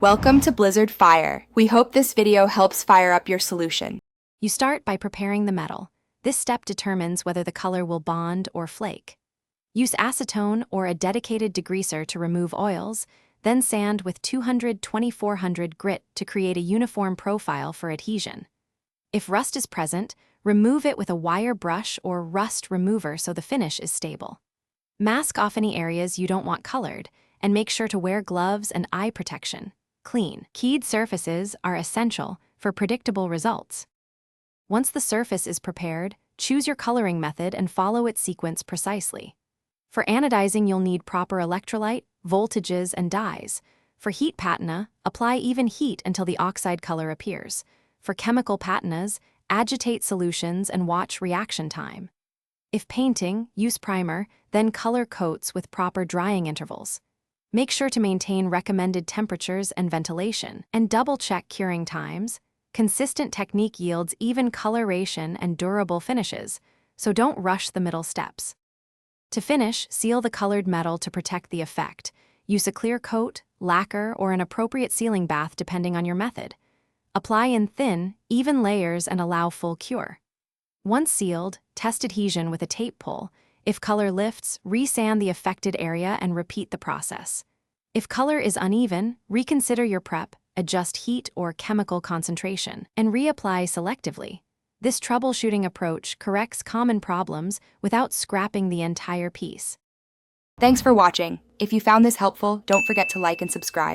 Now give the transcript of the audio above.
Welcome to Blizzard Fire. We hope this video helps fire up your solution. You start by preparing the metal. This step determines whether the color will bond or flake. Use acetone or a dedicated degreaser to remove oils, then sand with 200-2400 grit to create a uniform profile for adhesion. If rust is present, remove it with a wire brush or rust remover so the finish is stable. Mask off any areas you don't want colored, and make sure to wear gloves and eye protection. Clean, keyed surfaces are essential for predictable results. Once the surface is prepared, choose your coloring method and follow its sequence precisely. For anodizing, you'll need proper electrolyte, voltages, and dyes. For heat patina, apply even heat until the oxide color appears. For chemical patinas, agitate solutions and watch reaction time. If painting, use primer, then color coats with proper drying intervals. Make sure to maintain recommended temperatures and ventilation, and double-check curing times. Consistent technique yields even coloration and durable finishes, so don't rush the middle steps. To finish, seal the colored metal to protect the effect. Use a clear coat, lacquer, or an appropriate sealing bath depending on your method. Apply in thin, even layers and allow full cure. Once sealed, test adhesion with a tape pull. If color lifts, resand the affected area and repeat the process. If color is uneven, reconsider your prep, adjust heat or chemical concentration, and reapply selectively. This troubleshooting approach corrects common problems without scrapping the entire piece. Thanks for watching. If you found this helpful, don't forget to like and subscribe.